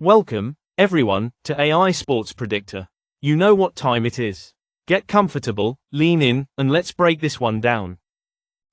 Welcome, everyone, to AI Sports Predictor. You know what time it is. Get comfortable, lean in, and let's break this one down.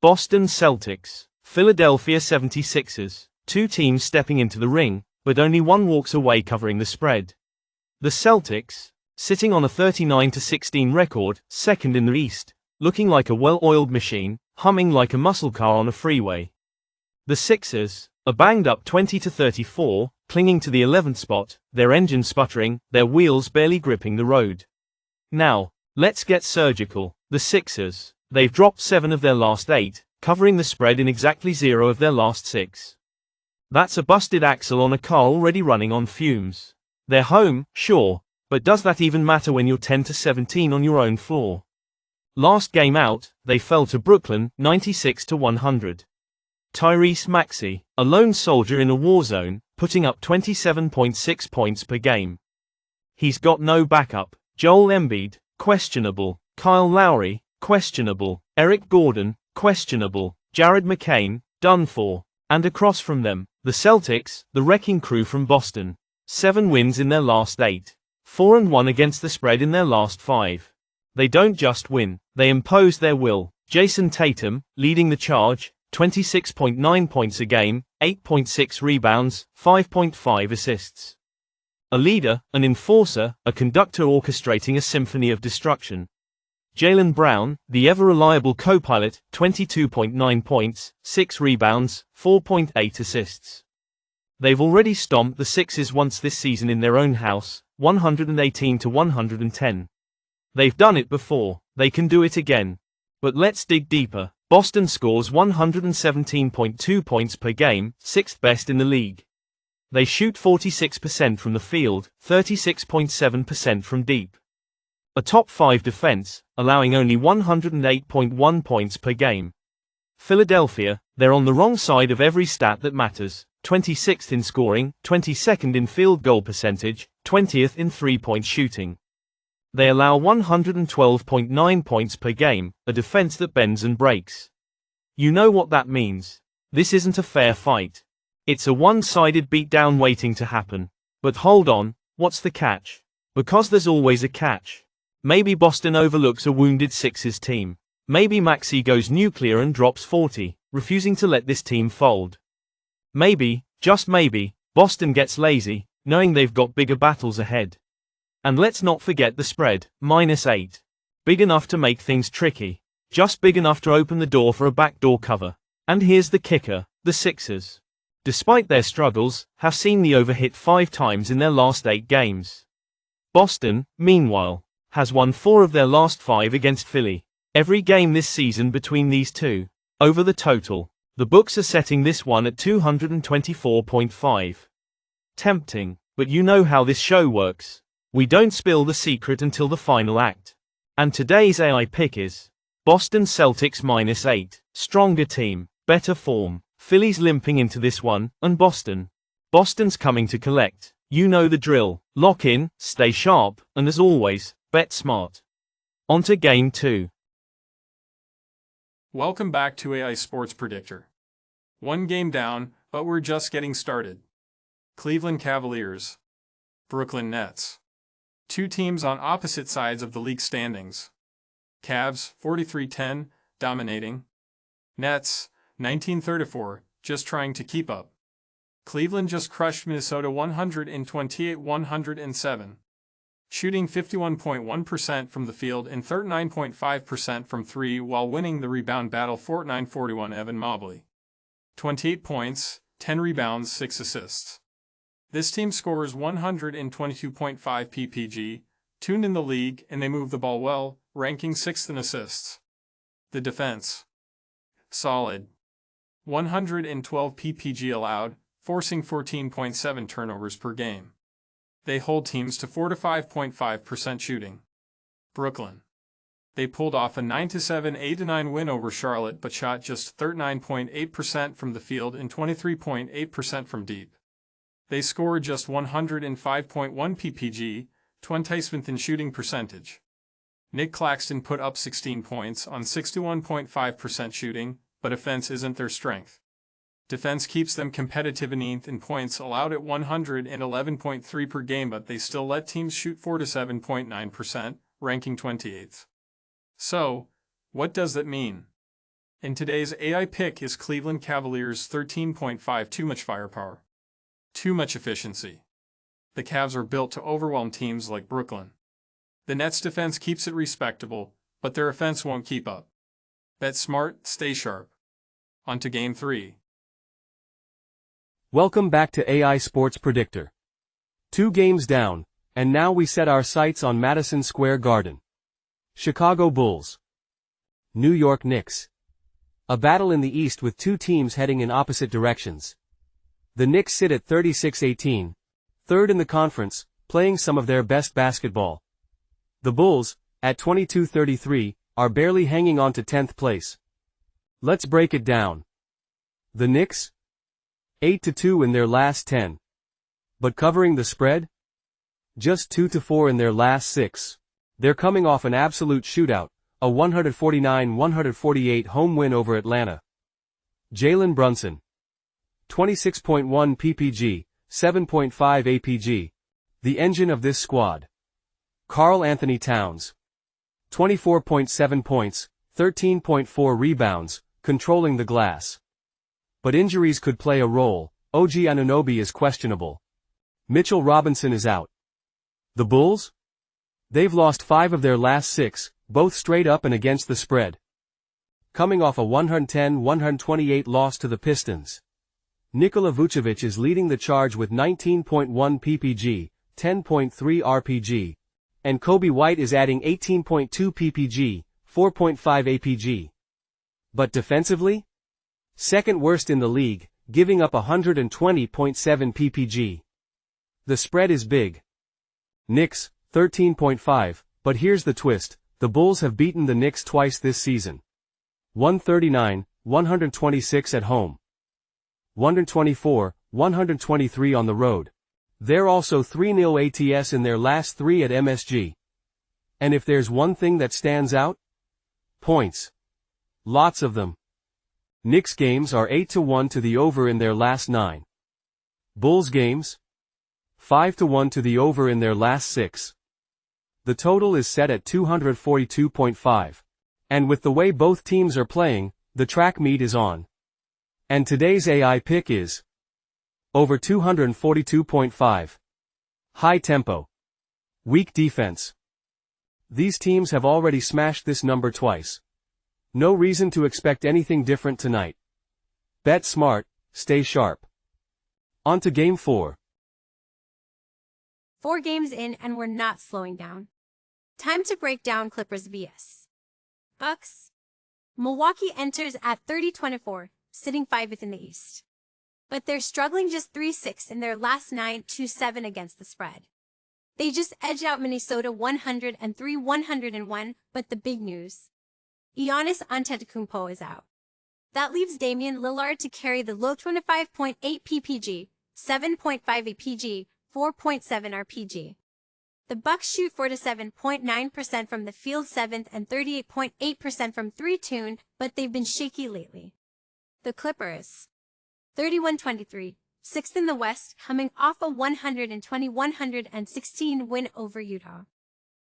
Boston Celtics, Philadelphia 76ers, two teams stepping into the ring, but only one walks away covering the spread. The Celtics, sitting on a 39-16 record, second in the East, looking like a well-oiled machine, humming like a muscle car on a freeway. The Sixers, a banged-up 20-34, clinging to the 11th spot, their engine sputtering, their wheels barely gripping the road. Now, let's get surgical. The Sixers, they've dropped 7 of their last 8, covering the spread in exactly 0 of their last 6. That's a busted axle on a car already running on fumes. They're home, sure, but does that even matter when you're 10-17 on your own floor? Last game out, they fell to Brooklyn, 96-100. Tyrese Maxey, a lone soldier in a war zone, putting up 27.6 points per game. He's got no backup. Joel Embiid, questionable. Kyle Lowry, questionable. Eric Gordon, questionable. Jared McCain, done for. And across from them, the Celtics, the wrecking crew from Boston. 7 wins in their last 8. 4-1 against the spread in their last 5. They don't just win, they impose their will. Jason Tatum, leading the charge, 26.9 points a game, 8.6 rebounds, 5.5 assists. A leader, an enforcer, a conductor orchestrating a symphony of destruction. Jaylen Brown, the ever-reliable co-pilot, 22.9 points, 6 rebounds, 4.8 assists. They've already stomped the Sixers once this season in their own house, 118-110. They've done it before, they can do it again. But let's dig deeper. Boston scores 117.2 points per game, 6th best in the league. They shoot 46% from the field, 36.7% from deep. A top 5 defense, allowing only 108.1 points per game. Philadelphia, they're on the wrong side of every stat that matters, 26th in scoring, 22nd in field goal percentage, 20th in three-point shooting. They allow 112.9 points per game, a defense that bends and breaks. You know what that means. This isn't a fair fight. It's a one-sided beatdown waiting to happen. But hold on, what's the catch? Because there's always a catch. Maybe Boston overlooks a wounded Sixers team. Maybe Maxey goes nuclear and drops 40, refusing to let this team fold. Maybe, just maybe, Boston gets lazy, knowing they've got bigger battles ahead. And let's not forget the spread, -8. Big enough to make things tricky. Just big enough to open the door for a backdoor cover. And here's the kicker, the Sixers, despite their struggles, have seen the over hit 5 times in their last 8 games. Boston, meanwhile, has won 4 of their last 5 against Philly. Every game this season between these two. Over the total, the books are setting this one at 224.5. Tempting, but you know how this show works. We don't spill the secret until the final act. And today's AI pick is Boston Celtics -8. Stronger team, better form. Philly's limping into this one, and Boston's coming to collect. You know the drill. Lock in, stay sharp, and as always, bet smart. On to Game 2. Welcome back to AI Sports Predictor. One game down, but we're just getting started. Cleveland Cavaliers, Brooklyn Nets. Two teams on opposite sides of the league standings. Cavs, 43-10, dominating. Nets, 19-34, just trying to keep up. Cleveland just crushed Minnesota 128-107. Shooting 51.1% from the field and 39.5% from 3 while winning the rebound battle 49-41. Evan Mobley, 28 points, 10 rebounds, 6 assists. This team scores 122.5 ppg, tuned in the league, and they move the ball well, ranking 6th in assists. The defense, solid. 112 ppg allowed, forcing 14.7 turnovers per game. They hold teams to 4-5.5% shooting. Brooklyn. They pulled off a 9-7, 8-9 win over Charlotte but shot just 39.8% from the field and 23.8% from deep. They scored just 105.1 ppg, 27th in shooting percentage. Nick Claxton put up 16 points on 61.5% shooting, but offense isn't their strength. Defense keeps them competitive in 8th in points allowed at 111.3 per game, but they still let teams shoot 47.9%, ranking 28th. So, what does that mean? In today's AI pick is Cleveland Cavaliers 13.5 too much firepower. Too much efficiency. The Cavs are built to overwhelm teams like Brooklyn. The Nets' defense keeps it respectable, but their offense won't keep up. Bet smart, stay sharp. On to Game 3. Welcome back to AI Sports Predictor. 2 games down, and now we set our sights on Madison Square Garden. Chicago Bulls. New York Knicks. A battle in the East with 2 teams heading in opposite directions. The Knicks sit at 36-18, third in the conference, playing some of their best basketball. The Bulls, at 22-33, are barely hanging on to 10th place. Let's break it down. The Knicks? 8-2 in their last 10. But covering the spread? Just 2-4 in their last 6. They're coming off an absolute shootout, a 149-148 home win over Atlanta. Jalen Brunson. 26.1 PPG, 7.5 APG. The engine of this squad. Karl Anthony Towns. 24.7 points, 13.4 rebounds, controlling the glass. But injuries could play a role. OG Anunoby is questionable. Mitchell Robinson is out. The Bulls? They've lost 5 of their last 6, both straight up and against the spread. Coming off a 110-128 loss to the Pistons. Nikola Vucevic is leading the charge with 19.1 PPG, 10.3 RPG. And Kobe White is adding 18.2 PPG, 4.5 APG. But defensively? Second worst in the league, giving up 120.7 PPG. The spread is big. Knicks, 13.5, but here's the twist, the Bulls have beaten the Knicks twice this season. 139-126 at home. 124-123 on the road. They're also 3-0 ATS in their last 3 at MSG. And if there's one thing that stands out? Points. Lots of them. Knicks games are 8-1 to the over in their last 9. Bulls games? 5-1 to the over in their last 6. The total is set at 242.5. And with the way both teams are playing, the track meet is on. And today's AI pick is over 242.5. High tempo. Weak defense. These teams have already smashed this number twice. No reason to expect anything different tonight. Bet smart, stay sharp. On to Game 4. 4 games in and we're not slowing down. Time to break down Clippers vs. Bucks. Milwaukee enters at 30-24, sitting 5th in the East. But they're struggling just 3-6 in their last 9, 2-7 against the spread. They just edged out Minnesota 103-101, but the big news. Giannis Antetokounmpo is out. That leaves Damian Lillard to carry the low 25.8 PPG, 7.5 APG, 4.7 RPG. The Bucks shoot 47.9% from the field 7th and 38.8% from 3-2, but they've been shaky lately. The Clippers. 31-23, 6th in the West, coming off a 120-116 win over Utah.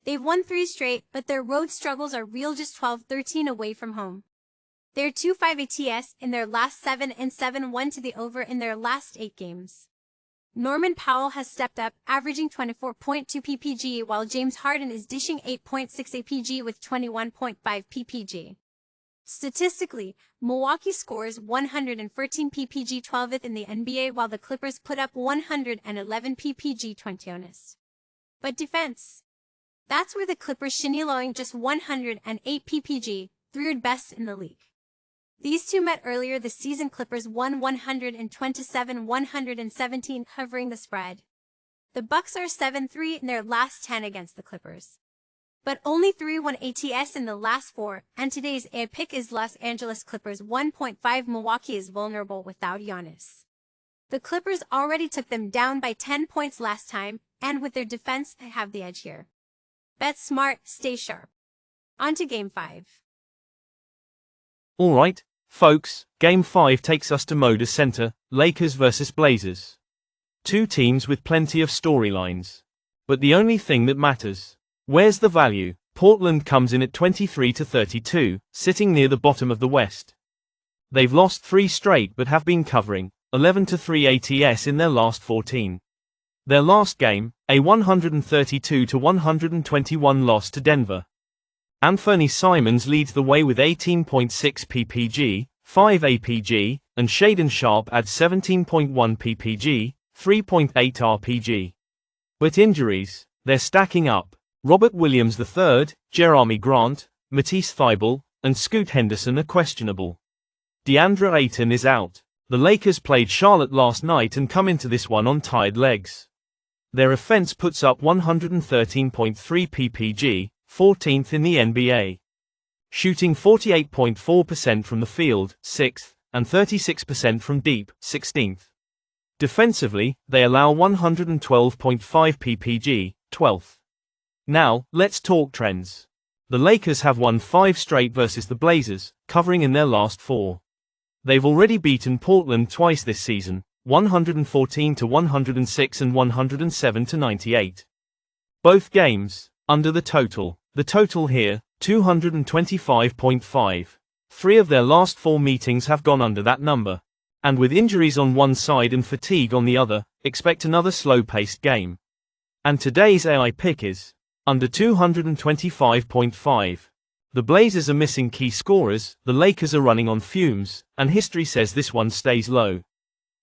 They've won 3 straight, but their road struggles are real, just 12-13 away from home. They're 2-5 ATS in their last 7 and 7-1 to the over in their last 8 games. Norman Powell has stepped up, averaging 24.2 PPG, while James Harden is dishing 8.6 APG with 21.5 PPG. Statistically, Milwaukee scores 113 PPG 12th in the NBA, while the Clippers put up 111 PPG 20th. But defense. That's where the Clippers shinny, allowing just 108 PPG, 3rd best in the league. These two met earlier this season. Clippers won 127-117, covering the spread. The Bucks are 7-3 in their last 10 against the Clippers. But only 3-1 ATS in the last 4, and today's AI pick is Los Angeles Clippers 1.5. Milwaukee is vulnerable without Giannis. The Clippers already took them down by 10 points last time, and with their defense, they have the edge here. Bet smart, stay sharp. On to Game 5. Alright, Folks, Game 5 takes us to Moda Center, Lakers vs Blazers. Two teams with plenty of storylines. But the only thing that matters. Where's the value? Portland comes in at 23-32, sitting near the bottom of the West. They've lost 3 straight but have been covering, 11-3 ATS in their last 14. Their last game, a 132-121 loss to Denver. Anthony Simons leads the way with 18.6 ppg, 5 APG, and Shaedon Sharpe adds 17.1 ppg, 3.8 RPG. But injuries, they're stacking up. Robert Williams III, Jeremy Grant, Matisse Thybulle, and Scoot Henderson are questionable. DeAndre Ayton is out. The Lakers played Charlotte last night and come into this one on tired legs. Their offense puts up 113.3 ppg, 14th in the NBA. Shooting 48.4% from the field, 6th, and 36% from deep, 16th. Defensively, they allow 112.5 ppg, 12th. Now, let's talk trends. The Lakers have won 5 straight versus the Blazers, covering in their last 4. They've already beaten Portland twice this season, 114-106 and 107-98. Both games, under the total. The total here, 225.5. 3 of their last 4 meetings have gone under that number. And with injuries on one side and fatigue on the other, expect another slow-paced game. And today's AI pick is under 225.5. The Blazers are missing key scorers, the Lakers are running on fumes, and history says this one stays low.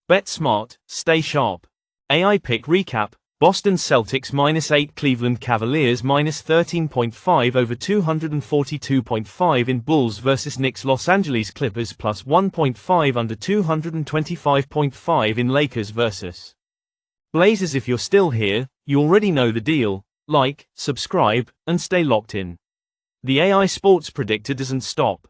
Bet smart, stay sharp. AI pick recap. Boston Celtics -8, Cleveland Cavaliers -13.5 over 242.5 in Bulls vs Knicks, Los Angeles Clippers +1.5 under 225.5 in Lakers vs Blazers. If you're still here, you already know the deal. Like, subscribe, and stay locked in. The AI Sports Predictor doesn't stop.